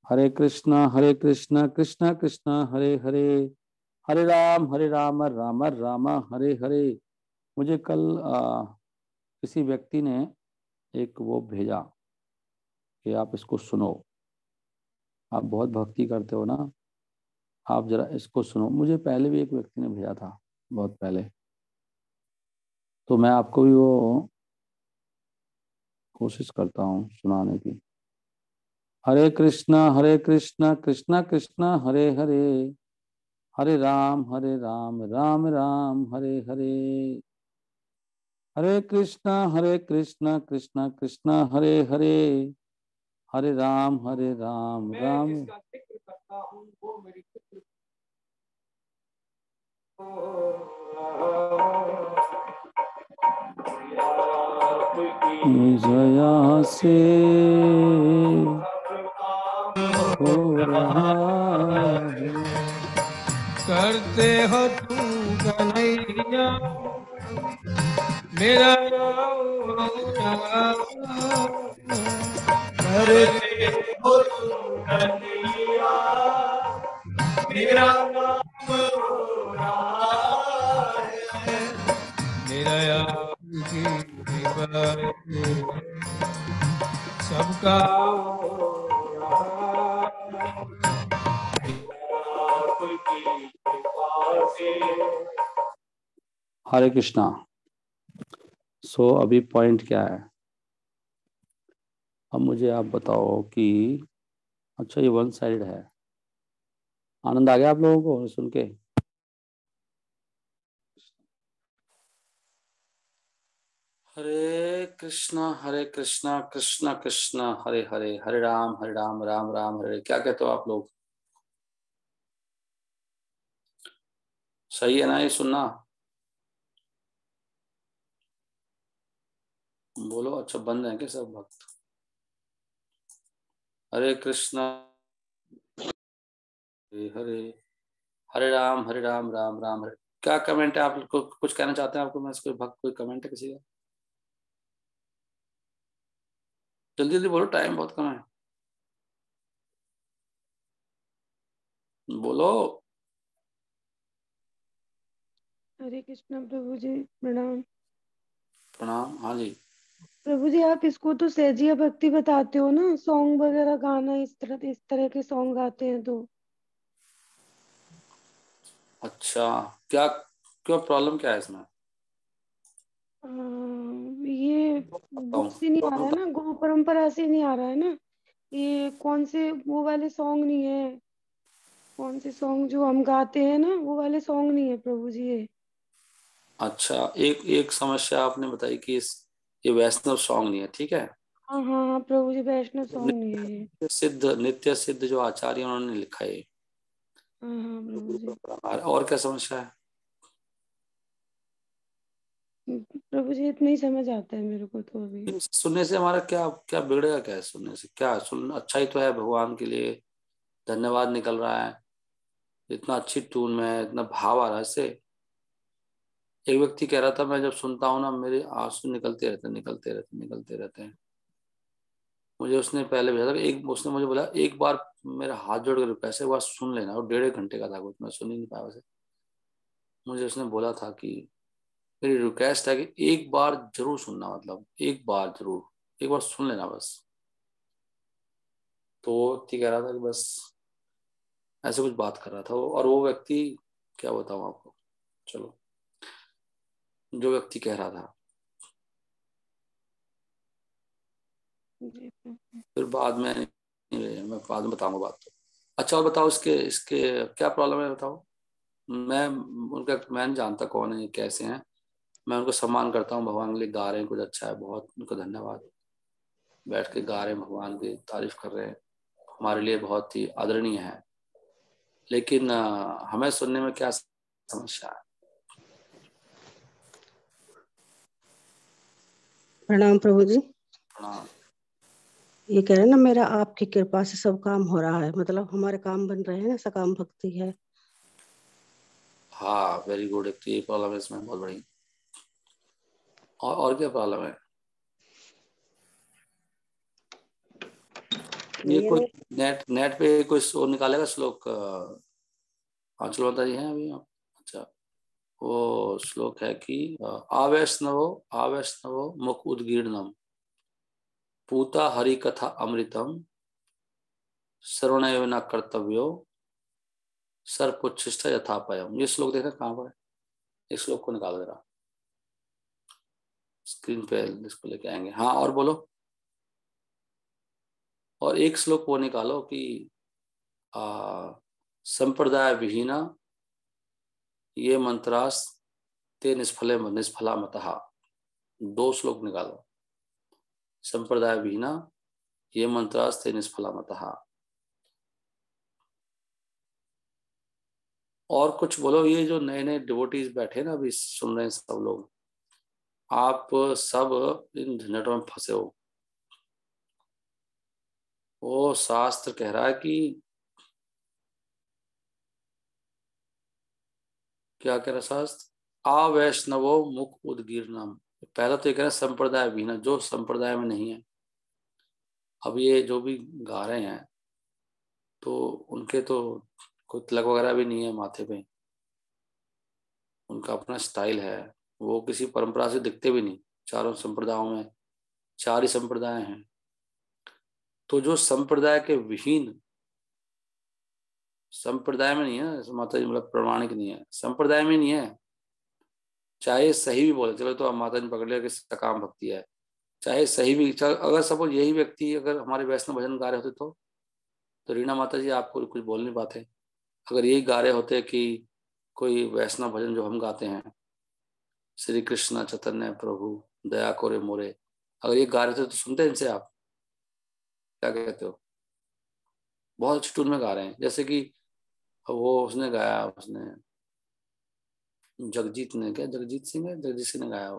हरे कृष्णा कृष्णा कृष्णा हरे हरे, हरे राम राम राम हरे हरे। मुझे कल किसी व्यक्ति ने एक वो भेजा कि आप इसको सुनो, आप बहुत भक्ति करते हो ना, आप जरा इसको सुनो। मुझे पहले भी एक व्यक्ति ने भेजा था, बहुत पहले, तो मैं आपको भी वो कोशिश करता हूँ सुनाने की। हरे कृष्णा कृष्णा कृष्णा हरे हरे, हरे राम राम राम हरे हरे। हरे कृष्णा कृष्णा कृष्णा हरे हरे, हरे राम राम। जया से हो रहा है, करते हो तुम कन्हैया मेरा करते हो तुम कन्हैया मेरा नाम हो रहा है। मेरा आपकी कृपा से सबका आपकी कृपा से। हरे कृष्णा। सो अभी पॉइंट क्या है, अब मुझे आप बताओ कि अच्छा ये वन साइड है। आनंद आ गया आप लोगों को सुन के? हरे कृष्णा कृष्णा कृष्णा हरे हरे, हरे राम राम राम हरे। क्या कहते हो आप लोग? सही है ना ये सुनना? बोलो। अच्छा बंद है क्या सब भक्त? हरे कृष्णा हरे हरे, हरे राम राम राम हरे। क्या कमेंट है? आप लोग को कुछ कहना चाहते हैं आपको मैं इसको भक्त? कोई कमेंट है किसी का? जल्दी जल्दी बोलो, टाइम बहुत कम है, बोलो। हरे कृष्णा प्रभु जी, प्रणाम। प्रणाम। हाँ जी। प्रभु जी, आप इसको तो सहजिया भक्ति बताते हो ना, सॉन्ग वगैरह गाना इस तरह के सॉन्ग गाते हैं तो। अच्छा क्या, क्यों प्रॉब्लम क्या है इसमें? ये वो बताऊं? से नहीं आ रहा है ना, गौ परंपरा से नहीं आ रहा है ना। ये कौन से वो वाले सॉन्ग नहीं है, कौन से सॉन्ग जो हम गाते हैं ना वो वाले सॉन्ग नहीं है प्रभु जी ये। अच्छा, एक एक समस्या आपने बताई कि ये वैष्णव सॉन्ग नहीं है, ठीक है। हाँ हाँ हाँ प्रभु जी, वैष्णव सॉन्ग नहीं है ये। नित्य सिद्ध जो आचार्य उन्होंने लिखा है, हाँ हाँ प्रभु जी। और क्या समस्या है? प्रभु जी इतना ही समझ आता है मेरे को तो अभी। सुनने से हमारा क्या क्या बिगड़ेगा? क्या है सुनने से? क्या सुन, अच्छा ही तो है, भगवान के लिए धन्यवाद निकल रहा है, इतना अच्छी ट्यून में है, इतना भाव आ रहा है इससे। एक व्यक्ति कह रहा था मैं जब सुनता हूँ ना मेरे आंसू निकलते रहते हैं। मुझे उसने पहले भेजा था, एक उसने मुझे बोला एक बार मेरा हाथ जोड़ कर रिक्वेस्ट है, एक बार सुन लेना। और 1.5 घंटे का था कुछ, मैं सुन ही नहीं पाया वैसे। मुझे उसने बोला था कि मेरी रिक्वेस्ट है कि एक बार जरूर सुनना, मतलब एक बार जरूर एक बार सुन लेना बस। तो वो व्यक्ति कह रहा था कि बस ऐसे कुछ बात कर रहा था वो। और वो व्यक्ति, क्या बताऊं आपको, चलो, जो व्यक्ति कह रहा था जी प्रभु। फिर बाद में, मैं बाद में बताऊंगा बात तो। अच्छा और बताओ, इसके इसके क्या प्रॉब्लम है बताओ। मैं उनका, मैं नहीं जानता कौन है कैसे हैं, मैं उनको सम्मान करता हूँ, भगवान के लिए गा रहे हैं कुछ अच्छा है, बहुत उनको धन्यवाद। बैठ के गा रहे हैं, भगवान की तारीफ कर रहे हैं, हमारे लिए बहुत ही आदरणीय है। लेकिन हमें सुनने में क्या समस्या है? प्रणाम प्रभु जी। हाँ। ये कह रहे हैं ना, मेरा आपकी कृपा से सब काम हो रहा है, मतलब हमारे काम बन रहे हैं ना, सकाम भक्ति है। हाँ वेरी गुड। एक तो ये प्रॉब्लम है इसमें बहुत बड़ी, और क्या प्रॉब्लम है? ये ये कोई नहीं, नेट नेट पे कोई वो निकालेगा श्लोक। आंचल माता जी हैं अभी आप? अच्छा, वो श्लोक है कि आवैष्णवो आवैष्णवो मुख उद्गीर्णम पूता हरि कथा अमृतम श्रवणेव न कर्तव्यो सर्पोच्छिष्ट यथापयम। ये श्लोक देखना कहाँ पर है, इस श्लोक को निकाल दे रहा स्क्रीन पे, इसको लेके आएंगे। हाँ और बोलो, और एक श्लोक वो निकालो कि संप्रदाय विहीना ये मंत्रास ते निष्फले निष्फला मतः। दो श्लोक निकालो, संप्रदाय विहीना ये मंत्रास ते निष्फला मतः। और कुछ बोलो, ये जो नए नए डिवोटीज बैठे ना अभी सुन रहे हैं सब लोग, आप सब इन झंझटों में फंसे हो। वो शास्त्र कह रहा है कि, क्या कह रहा है शास्त्र, आवैष्णवो मुख उद्गीर्णम। पहला तो ये कह रहा है संप्रदाय विहीना, जो संप्रदाय में नहीं है। अब ये जो भी गा रहे हैं तो उनके तो कोई तिलक वगैरह भी नहीं है माथे पे, उनका अपना स्टाइल है, वो किसी परंपरा से दिखते भी नहीं। चारों संप्रदायों में 4 ही संप्रदाय हैं, तो जो संप्रदाय के विहीन, संप्रदाय में नहीं है माता जी, मतलब प्रमाणिक नहीं है, संप्रदाय में नहीं है, चाहे सही भी बोले, चलो तो अब माता जी पकड़ लिया कि सकाम भक्ति है, चाहे सही भी, अगर सपोज यही व्यक्ति अगर हमारे वैष्णव भजन गा रहे होते तो रीना माता जी आपको कुछ बोल नहीं पाते। अगर यही गा रहे होते कि कोई वैष्णव भजन जो हम गाते हैं, श्री कृष्ण चैतन्य प्रभु दया कोरे मोरे, अगर ये गा रहे थे तो सुनते इनसे आप? क्या कहते हो? बहुत अच्छी टून में गा रहे हैं, जैसे कि वो उसने गाया, उसने जगजीत ने, क्या जगजीत सिंह है, जगजीत सिंह ने गाया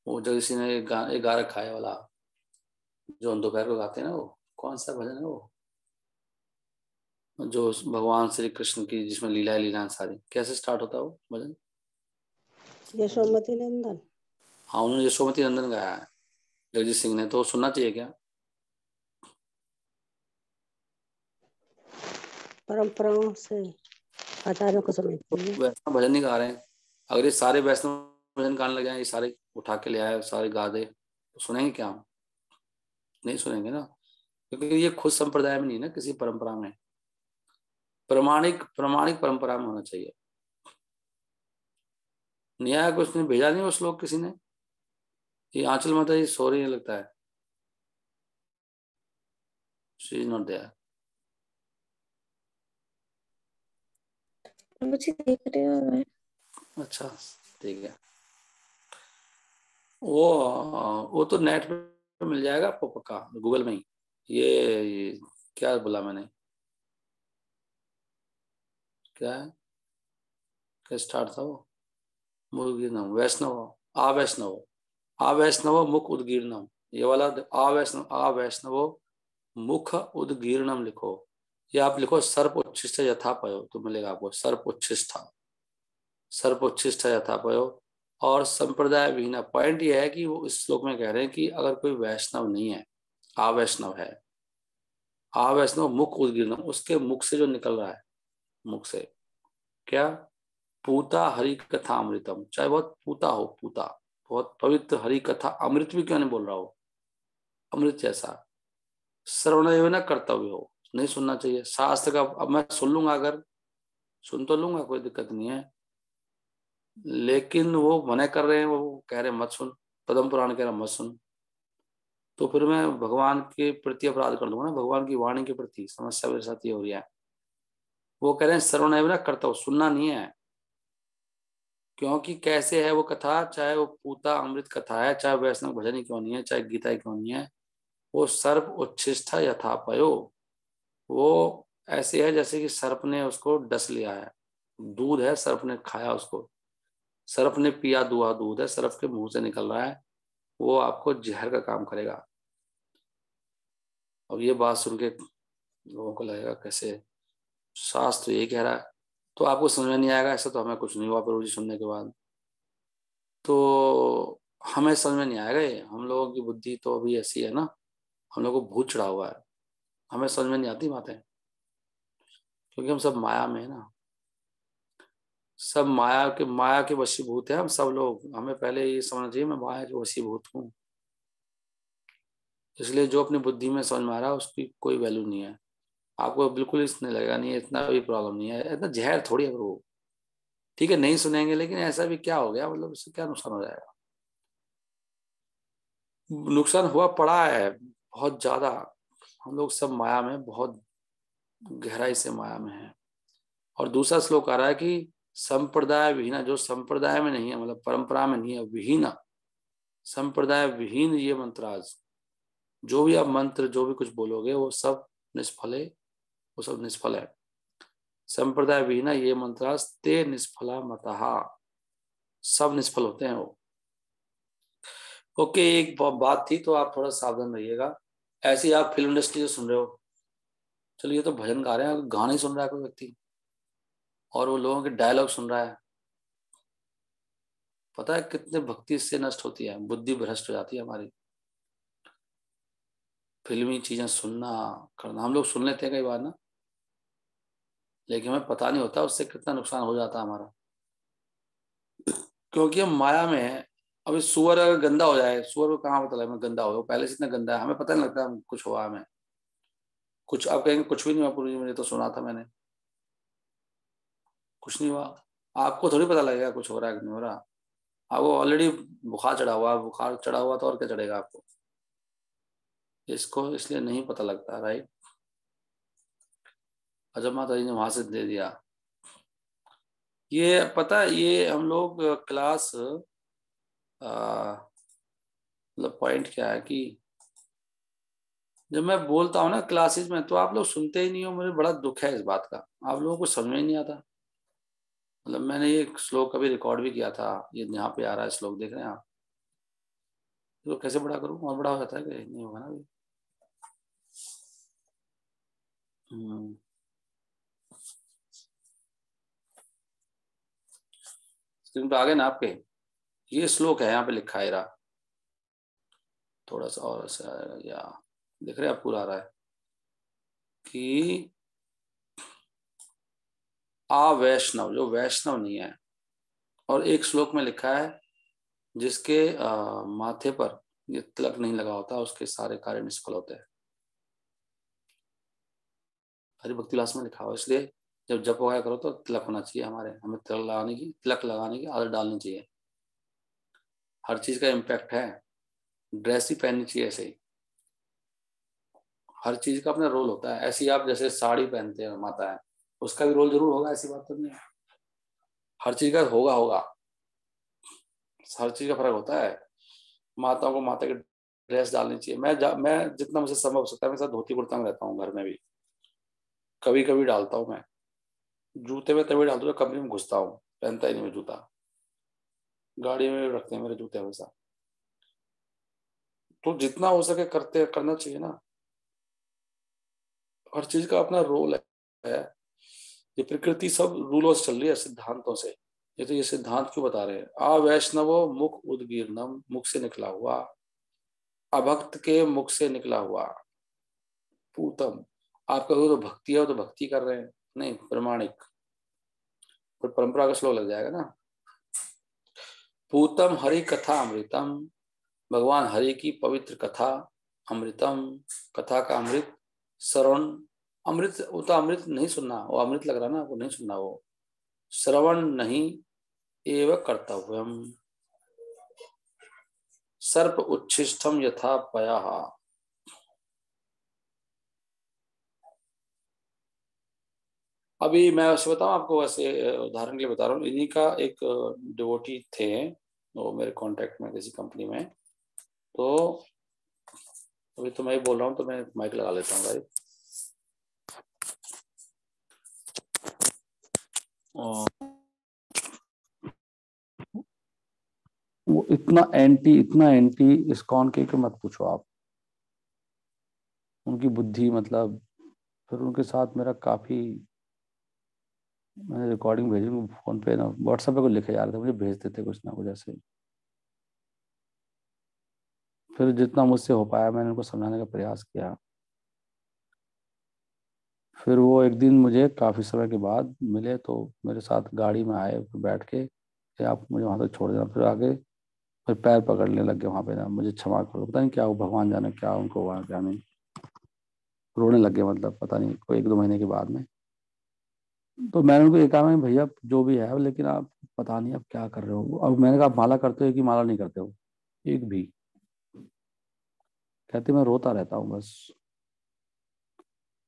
वो जगजीत सिंह ने एक गा रखा है वाला, जो हम दोपहर को गाते हैं ना, वो कौन सा भजन है वो, जो भगवान श्री कृष्ण की जिसमें लीलाएं सारी, कैसे स्टार्ट होता है वो भजन? यशोमती नंदन। हाँ, उन्होंने यशोमती नंदन गाया है जगजीत सिंह ने, तो सुनना चाहिए क्या? परंपराओं से आचार्यों को समझती है। वैष्णव भजन नहीं गा रहे हैं। अगर ये सारे वैष्णव भजन गाने लग जाए, ये सारे उठा के ले आए, सारे गा दे, तो सुनेंगे क्या हम? नहीं सुनेंगे ना, क्योंकि ये खुद संप्रदाय में नहीं है ना, किसी परंपरा में, प्रमाणिक प्रमाणिक परंपरा में होना चाहिए। न्याय को उसने भेजा नहीं, वो श्लोक किसी ने। ये आंचल माता जी सो रही है लगता है, शी इज नॉट देयर। मुझे देख रहे हो? अच्छा ठीक है, वो तो नेट पे मिल जाएगा आपको पक्का, गूगल में ही। ये क्या बोला मैंने, क्या है, क्या स्टार्ट था वो, मुर्गीनम वैष्णव, आवैष्णव, आवैष्णव मुख उद्गीर्णम, ये वाला आवैष्णव मुख उद्गीर्णम लिखो, या आप लिखो सर्प उच्छिष्ट यथापयो, तो मिलेगा आपको सर्प उच्छिष्ट यथापयो। और संप्रदाय विहीन, पॉइंट ये है कि वो इस श्लोक में कह रहे हैं कि अगर कोई वैष्णव नहीं है, आवैष्णव है, आवैष्णव मुख उद्गीर्णम, उसके मुख से जो निकल रहा है, मुख से क्या, पूता हरि कथा अमृतम, चाहे बहुत पूता हो, पूता बहुत पवित्र हरि कथा, अमृत भी क्यों नहीं बोल रहा हो, अमृत जैसा, श्रवण एवं न कर्तव्य हो, नहीं सुनना चाहिए शास्त्र का। अब मैं सुन लूंगा, अगर सुन तो लूंगा, कोई दिक्कत नहीं है, लेकिन वो मना कर रहे हैं, वो कह रहे हैं मत सुन, पद्म पुराण कह रहा मत सुन, तो फिर मैं भगवान के प्रति अपराध कर दूंगा ना, भगवान की वाणी के प्रति। समस्या मेरे साथ ये हो रही है, वो कह रहे हैं श्रवण एवं न कर्तव्य, सुनना नहीं है, क्योंकि कैसे है वो कथा, चाहे वो पूता अमृत कथा है, चाहे वैष्णव भजन ही क्यों नहीं है, चाहे गीता ही क्यों नहीं है, वो सर्प उच्छिष्ट यथापयो, वो ऐसे है जैसे कि सर्प ने उसको डस लिया है, दूध है, सर्प ने खाया उसको, सर्प ने पिया दुआ, दूध है, सर्प के मुंह से निकल रहा है, वो आपको जहर का काम करेगा। अब ये बात सुन के लोगों को लगेगा कैसे, शास्त्र ये कह रहा है, तो आपको समझ में नहीं आएगा, ऐसा तो हमें कुछ नहीं हुआ प्रभु जी सुनने के बाद, तो हमें समझ में नहीं आएगा ये, हम लोगों की बुद्धि तो अभी ऐसी है ना, हम लोगों को भूत चढ़ा हुआ है, हमें समझ में नहीं आती बातें, क्योंकि हम सब माया में है ना, सब माया के वशीभूत है हम सब लोग। हमें पहले ये समझना चाहिए मैं माया के वशीभूत हूँ। इसलिए जो अपनी बुद्धि में समझ में आ रहा है उसकी कोई वैल्यू नहीं है। आपको बिल्कुल इसने लगेगा नहीं, इतना भी प्रॉब्लम नहीं है, इतना जहर थोड़ी है वो। ठीक है नहीं सुनेंगे, लेकिन ऐसा भी क्या हो गया, मतलब इससे क्या नुकसान हो जाएगा? नुकसान हुआ पड़ा है बहुत ज्यादा। हम लोग सब माया में, बहुत गहराई से माया में है। और दूसरा श्लोक आ रहा है कि संप्रदाय विहीना, जो संप्रदाय में नहीं है, मतलब परंपरा में नहीं है, विहीना, संप्रदाय विहीन ये मंत्राज, जो भी आप मंत्र जो भी कुछ बोलोगे वो सब निष्फल है, वो सब निष्फल है। संप्रदाय विहीना ये मंत्राज ते निष्फला मतहा, सब निष्फल होते हैं वो। ओके, एक बात थी तो आप थोड़ा सावधान रहिएगा। ऐसे ही आप फिल्म इंडस्ट्री से सुन रहे हो, चलिए ये तो भजन गा रहे हैं, गाने सुन रहा है कोई व्यक्ति और वो लोगों के डायलॉग सुन रहा है, पता है कितने भक्ति इससे नष्ट होती है, बुद्धि भ्रष्ट हो जाती है हमारी। फिल्मी चीजें सुनना करना हम लोग सुन लेते हैं कई बार ना, लेकिन हमें पता नहीं होता उससे कितना नुकसान हो जाता है हमारा, क्योंकि हम माया में है। अभी सुअर अगर गंदा हो जाए, सुअर को कहाँ पता लगे मैं गंदा हो, पहले से इतना गंदा है, हमें पता नहीं लगता कुछ हुआ हमें। कुछ आप कहेंगे कुछ भी नहीं हुआ पूरी, मैंने तो सुना था मैंने, कुछ नहीं हुआ। आपको थोड़ी पता लगेगा कुछ हो रहा है कि नहीं हो रहा। आपको ऑलरेडी बुखार चढ़ा हुआ, बुखार चढ़ा हुआ तो और क्या चढ़ेगा आपको, इसको इसलिए नहीं पता लगता, राइट। अजब माता जी ने वहां से दे दिया। ये पता है, ये हम लोग क्लास मतलब पॉइंट क्या है कि जब मैं बोलता हूँ ना क्लासेस में, तो आप लोग सुनते ही नहीं हो, मुझे बड़ा दुख है इस बात का। आप लोगों को समझ में ही नहीं आता। मतलब मैंने ये श्लोक कभी रिकॉर्ड भी किया था, ये यहाँ पे आ रहा है श्लोक, देख रहे हैं आप। तो कैसे बड़ा करूँ, और बड़ा हो जाता है कि नहीं होगा ना अभी। स्क्रीन पे आ गए ना आपके, ये श्लोक है यहाँ पे लिखा है रहा, थोड़ा सा और या देख रहे हैं आप, पूरा आ रहा है कि आ वैष्णव, जो वैष्णव नहीं है। और एक श्लोक में लिखा है जिसके माथे पर ये तिलक नहीं लगा होता उसके सारे कार्य निष्फल होते हैं। हरि भक्ति विलास में लिखा हुआ, इसलिए जब जप वगैरह करो तो तिलक होना चाहिए हमारे, हमें तिलक लगाने की आदत डालनी चाहिए। हर चीज का इम्पैक्ट है। ड्रेस ही पहननी चाहिए ऐसे ही, हर चीज का अपना रोल होता है। ऐसे ही आप जैसे साड़ी पहनते हैं माता है, उसका भी रोल जरूर होगा, ऐसी बात तो नहीं है। हर चीज का होगा होगा, हर चीज का फर्क होता है। माताओं को माता की ड्रेस डालनी चाहिए। मैं जितना मुझे संभव हो सकता है, मैं साथ धोती कुर्ता में रहता हूँ घर में भी, कभी कभी डालता हूँ मैं। जूते में तभी डालता हूँ जब कमरे में घुसता हूँ, पहनता ही नहीं मैं जूता। गाड़ी में भी रखते हैं मेरे जूते हमेशा। तो जितना हो सके करना चाहिए ना। हर चीज का अपना रोल है। ये प्रकृति सब रूलों से चल रही है, सिद्धांतों से। ये तो ये सिद्धांत क्यों बता रहे हैं, आ वैष्णवो मुख उदगीर्णम, मुख से निकला हुआ, अभक्त के मुख से निकला हुआ, पूतम। आप कहोगे तो भक्ति है, वो तो भक्ति कर रहे हैं, नहीं प्रमाणिक, फिर परंपरा का श्लोक लग जाएगा ना। पूतम हरि कथा अमृतम, भगवान हरि की पवित्र कथा, अमृतम, कथा का अमृत, श्रवण। अमृत, वो तो अमृत नहीं सुनना, वो अमृत लग रहा ना, वो नहीं सुनना, वो श्रवण नहीं एव कर्तव्यम, सर्प उच्छिष्टम यथा पया। अभी मैं वैसे बताऊं आपको, वैसे उदाहरण के लिए बता रहा हूँ, इन्हीं का एक डिवोटी थे, वो मेरे कांटेक्ट में किसी कंपनी में। तो अभी तो मैं ही बोल रहा हूँ, तो मैं माइक लगा लेता हूँ भाई। वो इतना एंटी इस्कॉन के कि मत पूछो आप। उनकी बुद्धि मतलब, फिर उनके साथ मेरा काफी, मैंने रिकॉर्डिंग भेजी फोन पे ना, व्हाट्सएप पे कुछ लिखे जा रहे थे, मुझे भेज देते कुछ ना कुछ ऐसे। फिर जितना मुझसे हो पाया मैंने उनको समझाने का प्रयास किया। फिर वो एक दिन मुझे काफ़ी समय के बाद मिले, तो मेरे साथ गाड़ी में आए, फिर बैठ के कि आप मुझे वहाँ तक छोड़ देना। फिर आगे फिर पैर पकड़ने लग गए वहाँ पे ना, मुझे क्षमा करो, पता नहीं क्या वो, भगवान जाने क्या उनको हुआ क्या नहीं। रोने लग गए, मतलब पता नहीं कोई 1-2 महीने के बाद में। तो मैंने उनको ये कहा, मैं भैया जो भी है, लेकिन आप पता नहीं आप क्या कर रहे हो। अब मैंने कहा, आप माला करते हो कि माला नहीं करते हो? एक भी। कहते मैं रोता रहता हूँ बस,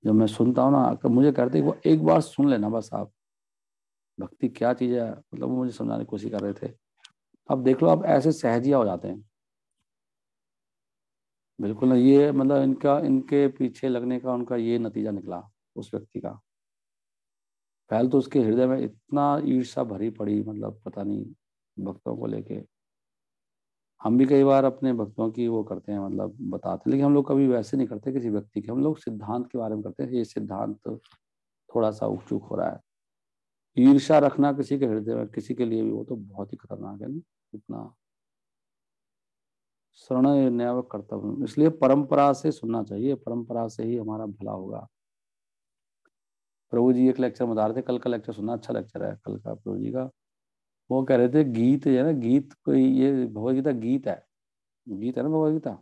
जब मैं सुनता हूँ ना। मुझे कहते वो एक बार सुन लेना बस आप, भक्ति क्या चीज़ है, मतलब वो मुझे समझाने की कोशिश कर रहे थे। अब देख लो, आप ऐसे सहजिया हो जाते हैं। बिल्कुल ना, ये मतलब इनका, इनके पीछे लगने का उनका ये नतीजा निकला उस व्यक्ति का। पहले तो उसके हृदय में इतना ईर्ष्या भरी पड़ी, मतलब पता नहीं, भक्तों को लेके। हम भी कई बार अपने भक्तों की वो करते हैं, मतलब बताते हैं, लेकिन हम लोग कभी वैसे नहीं करते किसी व्यक्ति के, हम लोग सिद्धांत के बारे में करते हैं। ये सिद्धांत थोड़ा सा उक चूक हो रहा है। ईर्ष्या रखना किसी के हृदय में, किसी के लिए भी, वो तो बहुत ही खतरनाक है ना। इतना शरण न्याय कर्तव्य, इसलिए परंपरा से सुनना चाहिए, परंपरा से ही हमारा भला होगा। प्रभु जी एक लेक्चर बता रहे थे, कल का लेक्चर सुनना, अच्छा लेक्चर है कल का प्रभु जी का। वो कह रहे थे गीत है ना, गीत कोई, ये भगवत गीता गीत है, गीत है ना भगवत गीता,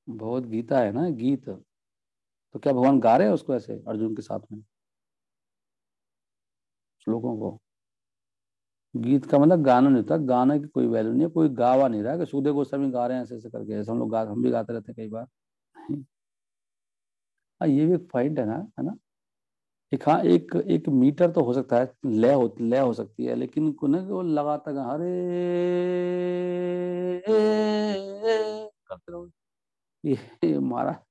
भगवत गीता है ना गीत। तो क्या भगवान गा रहे हैं उसको ऐसे अर्जुन के साथ में श्लोकों को? गीत का मतलब गाना नहीं होता, गाने की कोई वैल्यू नहीं है, कोई गावा नहीं रहा है कि सुखदेव गोस्वामी गा रहे हैं ऐसे ऐसे करके, ऐसे हम लोग गा, हम भी गाते रहते हैं कई बार। हाँ, ये भी एक पॉइंट है ना, है ना। एक, हाँ, एक एक मीटर तो हो सकता है, लय हो सकती है, लेकिन को ना वो लगातार हरे करते रहो, ये हमारा,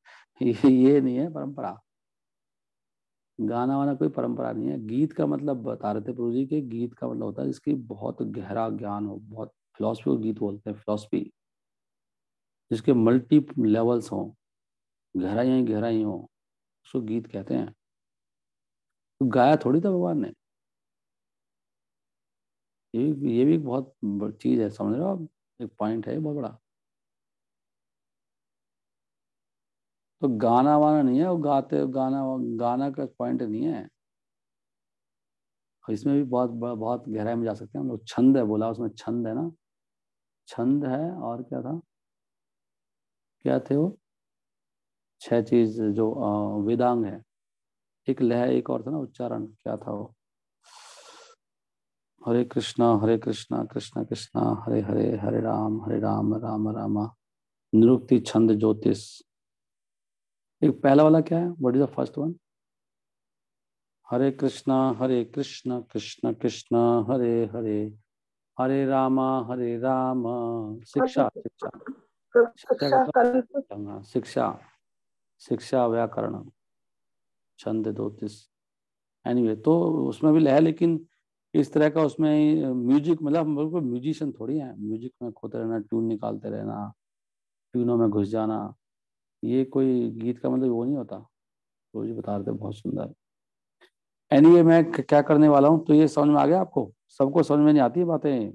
ये नहीं है परंपरा। गाना वाना कोई परंपरा नहीं है। गीत का मतलब बता रहे थे प्रभु जी के, गीत का मतलब होता है जिसकी बहुत गहरा ज्ञान हो, बहुत फिलोसफी को गीत बोलते हैं, फिलोसफी जिसके मल्टी लेवल्स हों, गहराई गहराई हो, उसको गीत कहते हैं। तो गाया थोड़ी था भगवान ने। ये भी एक बहुत चीज है, समझ रहे हो आप, एक पॉइंट है बहुत बड़ा। तो गाना वाना नहीं है, वो गाते गाना, गाना का पॉइंट नहीं है। और इसमें भी बहुत बहुत गहराई में जा सकते हैं हम लोग। छंद है बोला, उसमें छंद है ना, छंद है, और क्या था, क्या थे वो 6 चीज जो वेदांग है। एक लय, एक और था ना उच्चारण, क्या था वो, हरे कृष्णा कृष्ण कृष्णा हरे हरे, हरे राम राम राम, निरुक्ति छंद ज्योतिष। एक पहला वाला क्या है, what is the first one? Hare Krishna Krishna Krishna Hare Hare, Hare Ram, शिक्षा शिक्षा, शिक्षा का शिक्षा कल्प। हाँ, शिक्षा, शिक्षा व्याकरण छंद ज्योतिष। एनीवे, तो उसमें भी है, लेकिन इस तरह का उसमें म्यूजिक, मतलब हम बिल्कुल म्यूजिशियन थोड़ी है, म्यूजिक में खोते रहना, ट्यून निकालते रहना, ट्यूनों में घुस जाना, ये कोई गीत का मतलब वो नहीं होता। तो जी बता रहे थे बहुत सुंदर। एनीवे, मैं क्या करने वाला हूँ, तो ये समझ में आ गया आपको? सबको समझ में नहीं आती है बातें।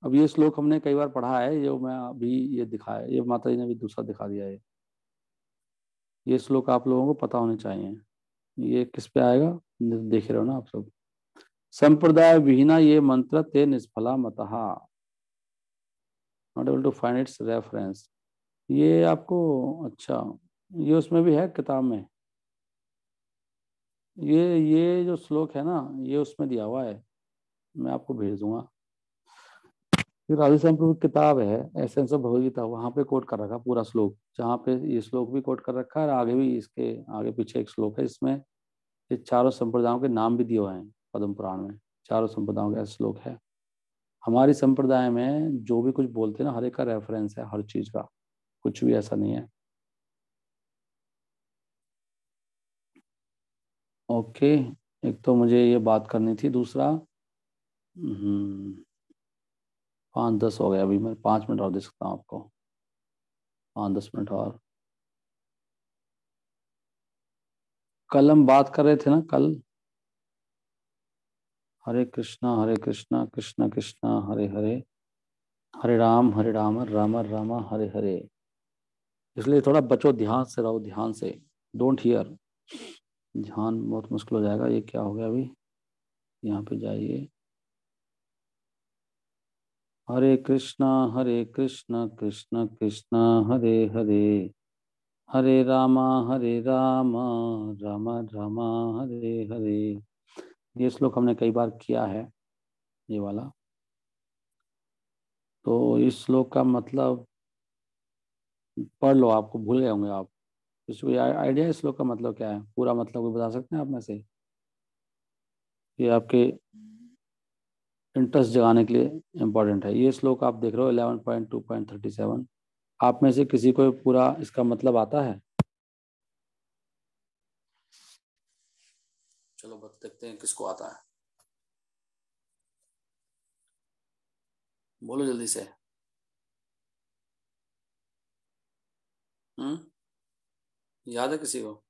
अब ये श्लोक हमने कई बार पढ़ा है, ये मैं अभी ये दिखाया, ये माता जी ने भी दूसरा दिखा दिया है। ये श्लोक आप लोगों को पता होने चाहिए। ये किस पे आएगा, देख रहे हो ना आप सब। संप्रदाय विहीना ये मंत्र ते निष्फला मतः, not able to find its reference. ये आपको, अच्छा, ये उसमें भी है किताब में। ये जो श्लोक है ना, ये उसमें दिया हुआ है, मैं आपको भेज दूंगा। ये राधे श्याम प्रभु की किताब है, एसेंस ऑफ भगवदगीता, वहां पे कोट कर रखा पूरा श्लोक, जहाँ पे ये श्लोक भी कोट कर रखा है, और आगे भी इसके आगे पीछे एक श्लोक है, इसमें ये चारों संप्रदायों के नाम भी दिए हुए हैं पद्म पुराण में। चारों संप्रदायों का श्लोक है। हमारी संप्रदाय में जो भी कुछ बोलते हैं ना, हर एक का रेफरेंस है, हर चीज का, कुछ भी ऐसा नहीं है। ओके, एक तो मुझे ये बात करनी थी, दूसरा 5-10 हो गया, अभी मैं 5 मिनट और दे सकता हूँ आपको, 5-10 मिनट और। कल हम बात कर रहे थे ना कल, हरे कृष्णा कृष्ण कृष्ण हरे हरे, हरे राम राम राम हरे हरे। इसलिए थोड़ा बचो, ध्यान से रहो, ध्यान से। डोंट हियर, ध्यान बहुत मुश्किल हो जाएगा। ये क्या हो गया अभी, यहाँ पे जाइए। हरे कृष्णा कृष्ण कृष्ण हरे हरे, हरे रामा राम राम हरे हरे। ये श्लोक हमने कई बार किया है, ये वाला। तो इस श्लोक का मतलब पढ़ लो, आपको भूल गए होंगे आप। किसी आइडिया इस श्लोक का मतलब क्या है, पूरा मतलब कोई बता सकते हैं आप में से? ये आपके इंटरेस्ट जगाने के लिए इम्पोर्टेंट है। ये श्लोक आप देख रहे हो 11.2.37। आप में से किसी को पूरा इसका मतलब आता है? चलो देखते हैं किसको आता है, बोलो जल्दी से। याद है किसी को?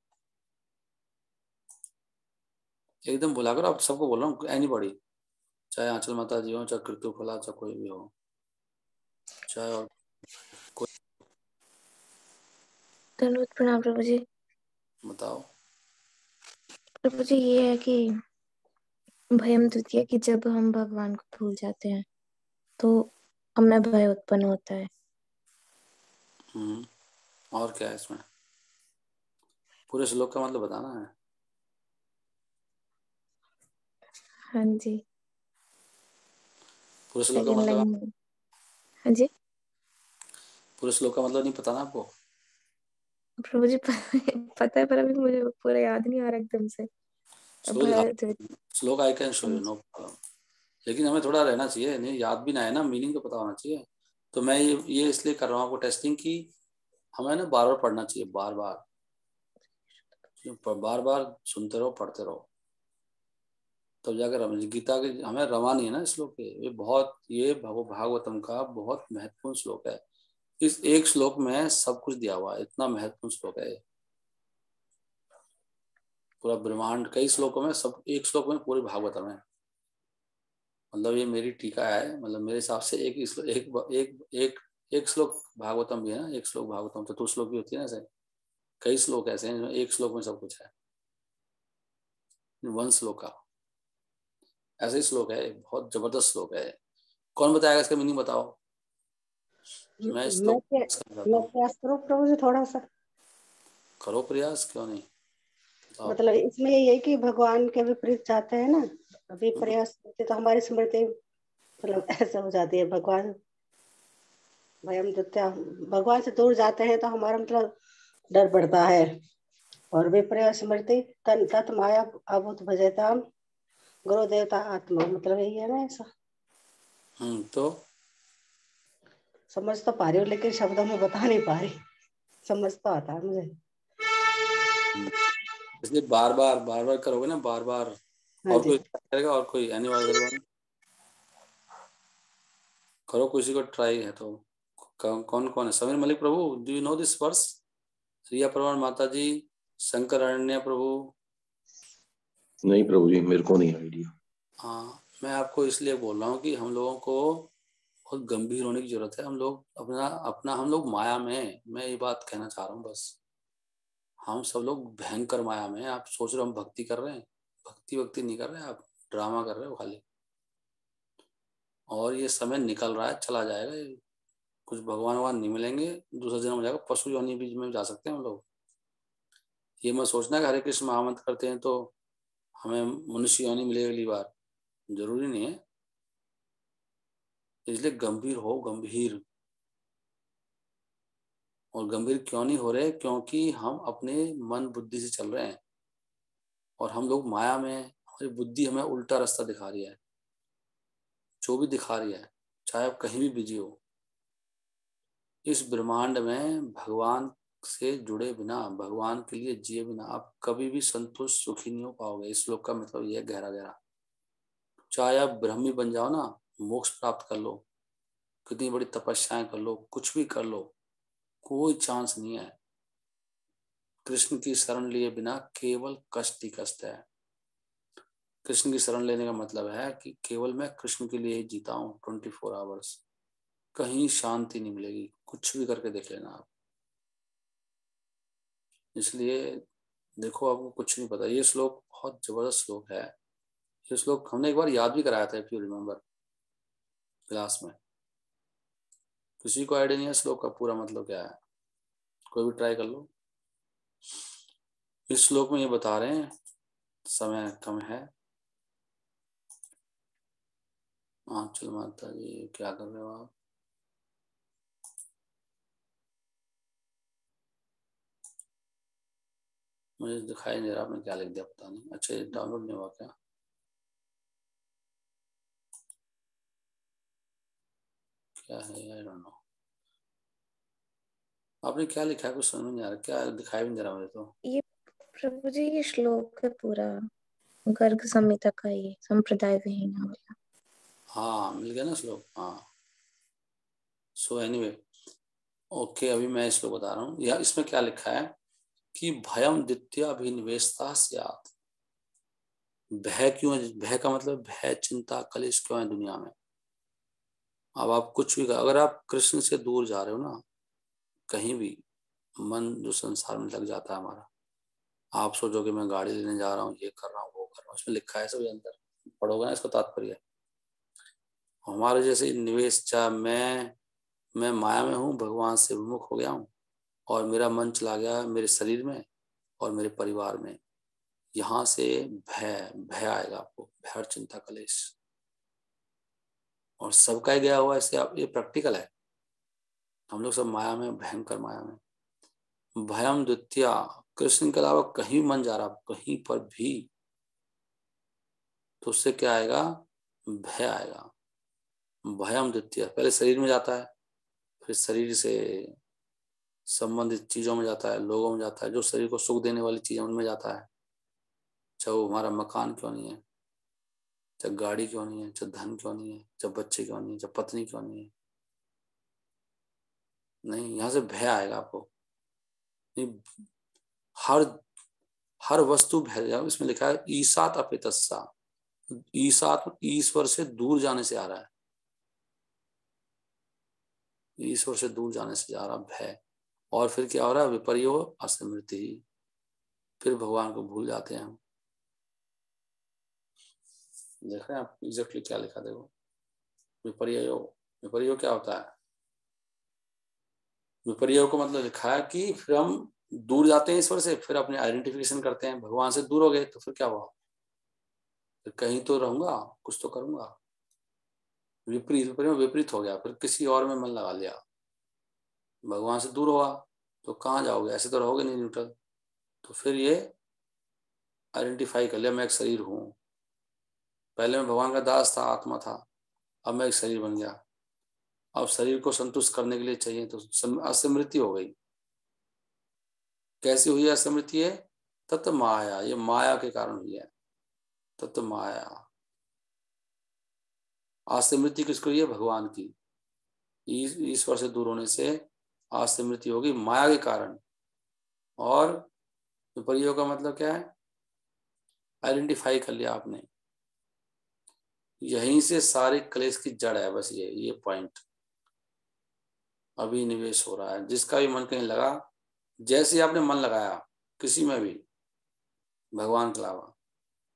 एकदम बुला कर, आप सबको बोल रहा हूँ, एनीबॉडी, चाहे आंचल माता जी हो, चाहे कृतु फला, चाहे कोई भी हो, चाहे और कोई। धन्यवाद, प्रणाम प्रभु जी। बताओ। प्रभु जी ये है कि भयम द्वितीय, कि जब हम भगवान को भूल जाते हैं तो हमें भय उत्पन्न होता है। और क्या है इसमें? पूरे श्लोक का मतलब बताना है। हाँ जी, पूरे श्लोक का सेकंड मतलब, लाइन। हाँ जी पूरे श्लोक का मतलब नहीं पता ना आपको? प्रभु जी, पता है पर अभी मुझे पूरा याद नहीं आ रहा एकदम से। भय श्लोक आई कैन शो हाँ यू, जी। No problem. लेकिन हमें थोड़ा रहना चाहिए, नहीं याद भी ना है ना, मीनिंग तो पता होना चाहिए। तो मैं ये इसलिए कर रहा हूँ आपको टेस्टिंग की, हमें ना बार बार पढ़ना चाहिए, बार बार, बार बार सुनते रहो, पढ़ते रहो, तब जाकर हमें गीता के, हमें रवानी है ना श्लोक के। ये बहुत, ये भागवतम का बहुत महत्वपूर्ण श्लोक है। इस एक श्लोक में सब कुछ दिया हुआ है, इतना महत्वपूर्ण श्लोक है ये। पूरा ब्रह्मांड कई श्लोकों में, सब एक श्लोक में पूरी भागवतम है। मतलब ये मेरी टीका है, मतलब मेरे हिसाब से एक एक श्लोक भागवतम भी है ना, एक श्लोक भागवतम, चतुर्श्लोक भी होती है ना ऐसे। कई श्लोक ऐसे हैं एक श्लोक में सब कुछ है, वन श्लोक का ऐसे ही श्लोक है, एक बहुत जबरदस्त श्लोक है। कौन बताएगा इसका मीनिंग, बताओ। मैं मैं श्लोक बताता मैं हूँ। प्रयास करूँ प्रभु जी थोड़ा सा। करो प्रयास, क्यों नहीं, बताओ। मतलब इसमें यही है कि भगवान के विपरीत जाते हैं ना, अभी हम्म, प्रयास करते तो हमारी स्मृति मतलब ऐसा हो जाती है। भगवान भयम द्वितीया, भगवान से दूर जाते हैं तो हमारा मतलब डर बढ़ता है। और विपर्य स्मृति तन तत् माया अभूत भजताम गुरु देवता आत्मा, मतलब यही है ना ऐसा। तो समझ तो पा रही हूँ लेकिन शब्दों में बता नहीं पा रही। समझ तो आता है मुझे। इसलिए बार बार करोगे ना, बार बार। हाँ और जी। कोई करेगा, और कोई एनी अदर वन करो, किसी को ट्राई है तो। कौन कौन है? समीर मलिक प्रभु, do you know this verse? Riya Parwar माता जी, शंकर अरण्य प्रभु। नहीं प्रभु जी, मेरे को नहीं आइडिया। हाँ, मैं आपको इसलिए बोल रहा हूँ कि हम लोगों को बहुत गंभीर होने की जरूरत है। हम लोग अपना अपना हम लोग माया में हैं। मैं ये बात कहना चाह रहा हूँ बस। हम सब लोग भयंकर माया में हैं। आप सोच रहे हो हम भक्ति कर रहे हैं? भक्ति नहीं कर रहे हैं, आप ड्रामा कर रहे हो खाली। और ये समय निकल रहा है, चला जाएगा ये। कुछ भगवान वगवान नहीं मिलेंगे, दूसरा जन्म हो जाएगा, पशु योनि बीज में जा सकते हैं हम लोग। ये मत सोचना कि हरे कृष्ण महामंत्र करते हैं तो हमें मनुष्य योनि मिलेगी अगली बार, जरूरी नहीं है। इसलिए गंभीर हो, गंभीर। और गंभीर क्यों नहीं हो रहे? क्योंकि हम अपने मन बुद्धि से चल रहे हैं, और हम लोग माया में। हमारी बुद्धि हमें उल्टा रास्ता दिखा रही है, जो भी दिखा रही है, चाहे आप कहीं भी बिजी हो। इस ब्रह्मांड में भगवान से जुड़े बिना, भगवान के लिए जिए बिना आप कभी भी संतुष्ट सुखी नहीं हो पाओगे। इस श्लोक का मतलब ये है, गहरा गहरा। चाहे आप ब्रह्मी बन जाओ ना, मोक्ष प्राप्त कर लो, कितनी बड़ी तपस्याएं कर लो, कुछ भी कर लो, कोई चांस नहीं है। कृष्ण की शरण लिए बिना केवल कष्ट ही कष्ट है। कृष्ण की शरण लेने का मतलब है कि केवल मैं कृष्ण के लिए ही जीता हूँ 24 आवर्स। कहीं शांति नहीं मिलेगी, कुछ भी करके देख लेना आप। इसलिए देखो आपको कुछ नहीं पता, ये श्लोक बहुत जबरदस्त श्लोक है। ये श्लोक हमने एक बार याद भी कराया था, इफ यू रिमेम्बर, क्लास में। किसी को आइडिया नहीं है श्लोक का पूरा मतलब क्या है? कोई भी ट्राई कर लो। इस श्लोक में ये बता रहे हैं, समय कम है। चल माता जी क्या कर रहे हो आप? मुझे दिखाई नहीं रहा आपने क्या लिख दिया, पता नहीं। अच्छा ये डाउनलोड नहीं हुआ क्या? क्या है, आई डोंट नो। आपने क्या लिखा है कुछ समझ में नहीं आ रहा, क्या दिखाई भी नहीं दे रहा मुझे तो। ये प्रभु जी ये श्लोक है पूरा, गर्ग संहिता का, ये संप्रदाय विहीन वाला। हाँ मिल गया ना श्लोक, हाँ। सो एनीवे, ओके अभी मैं इसको बता रहा हूँ। या इसमें क्या लिखा है कि भयम द्वितीयाभिनिवेशता स्यात्। भय क्यों है? भय का मतलब भय, चिंता, कलेश क्यों है दुनिया में? अब आप कुछ भी, अगर आप कृष्ण से दूर जा रहे हो ना, कहीं भी मन जो संसार में लग जाता है हमारा। आप सोचोगे मैं गाड़ी लेने जा रहा हूँ, ये कर रहा हूँ, वो कर रहा हूँ, उसमें लिखा है सब अंदर, पढ़ोगे ना इसका तात्पर्य। हमारे जैसे निवेश, चाहे मैं माया में हूँ, भगवान से विमुख हो गया हूँ, और मेरा मन चला गया मेरे शरीर में और मेरे परिवार में। यहाँ से भय भय आएगा आपको, भय और चिंता, कलेश। और सबका ही गया हुआ ऐसे, आप ये प्रैक्टिकल है। हम लोग सब माया में, भयंकर माया में। भयम द्वितीया, कृष्ण के अलावा कहीं मन जा रहा कहीं पर भी, तो उससे क्या आएगा? भय आएगा। भयम द्वितीय, पहले शरीर में जाता है, फिर शरीर से संबंधित चीजों में जाता है, लोगों में जाता है, जो शरीर को सुख देने वाली चीजें उनमें जाता है। चाहे वो हमारा मकान क्यों नहीं है, चाहे गाड़ी क्यों नहीं है, चाहे धन क्यों नहीं है, चाहे बच्चे क्यों नहीं है, चाहे पत्नी क्यों नहीं है। नहीं, यहाँ से भय आएगा आपको। नहीं, हर हर वस्तु भय जाएगा। इसमें लिखा है ईसात अपितस्सा। ईसात ईश्वर से दूर जाने से आ रहा है, ईश्वर से दूर जाने से जा रहा भय। और फिर क्या हो रहा है? विपर्यो असमृति, फिर भगवान को भूल जाते हैं हम। देख रहे हैं आप एग्जैक्टली क्या लिखा? देखो विपर्यो, विपर्यो क्या होता है? विपर्यो को मतलब लिखा है कि फिर हम दूर जाते हैं ईश्वर से, फिर अपने आइडेंटिफिकेशन करते हैं। भगवान से दूर हो गए तो फिर क्या हुआ? फिर कहीं तो रहूंगा, कुछ तो करूंगा। विपरीत, विपरीत विपरीत हो गया, फिर किसी और में मन लगा लिया। भगवान से दूर हुआ तो कहाँ जाओगे? ऐसे तो रहोगे नहीं न्यूट्रल। तो फिर ये आइडेंटिफाई कर लिया, मैं एक शरीर हूँ। पहले मैं भगवान का दास था, आत्मा था, अब मैं एक शरीर बन गया। अब शरीर को संतुष्ट करने के लिए चाहिए, तो असमृति हो गई। कैसी हुई है असमृति? है तत्व माया, ये माया के कारण हुई है, तत्व माया। असमृति किसको हुई है? भगवान की। ईश्वर से दूर होने से असमृति होगी माया के कारण। और विपर्य का मतलब क्या है? आइडेंटिफाई कर लिया आपने। यहीं से सारे क्लेश की जड़ है, बस ये पॉइंट। अभी निवेश हो रहा है, जिसका भी मन कहीं लगा, जैसे आपने मन लगाया किसी में भी भगवान के अलावा,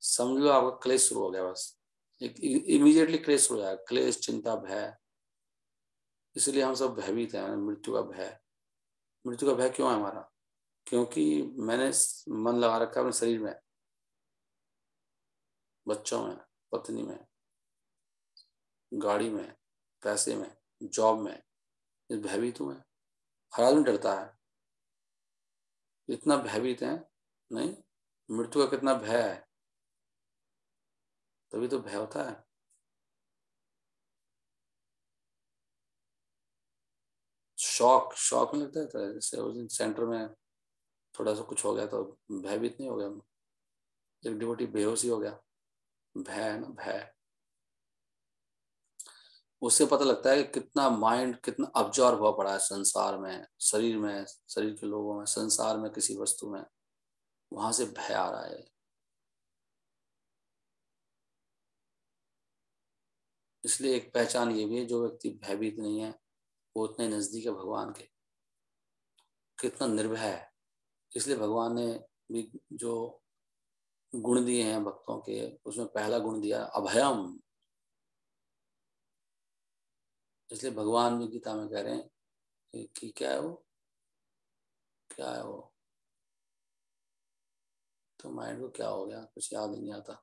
समझ लो आपका क्लेश शुरू हो गया। बस इमीडिएटली क्लेश शुरू हो जाएगा, क्लेश, चिंता, भय। इसलिए हम सब भयभीत हैं। मृत्यु का भय, मृत्यु का भय क्यों है हमारा? क्योंकि मैंने मन लगा रखा है अपने शरीर में, बच्चों में, पत्नी में, गाड़ी में, पैसे में, जॉब में। इस भयभीत हूं मैं। हर आदमी डरता है, इतना भयभीत है। नहीं, मृत्यु का कितना भय है, तभी तो भय होता है। शौक, शौक में लगता है। तो जैसे उस दिन सेंटर में थोड़ा सा कुछ हो गया तो भयभीत नहीं हो गया, एक डिवोटी बेहोश ही हो गया। भय है ना, भय। उससे पता लगता है कि कितना माइंड कितना अब्जॉर्ब हुआ पड़ा है संसार में, शरीर में, शरीर के लोगों में, संसार में, किसी वस्तु में। वहां से भय आ रहा है। इसलिए एक पहचान ये भी है, जो व्यक्ति भयभीत नहीं है वो उतने नजदीक है भगवान के, कितना निर्भय है। इसलिए भगवान ने भी जो गुण दिए हैं भक्तों के, उसमें पहला गुण दिया अभयम। इसलिए भगवान भी गीता में कह रहे हैं कि क्या है वो, क्या है वो, तो माइंड को क्या हो गया, कुछ याद नहीं आता।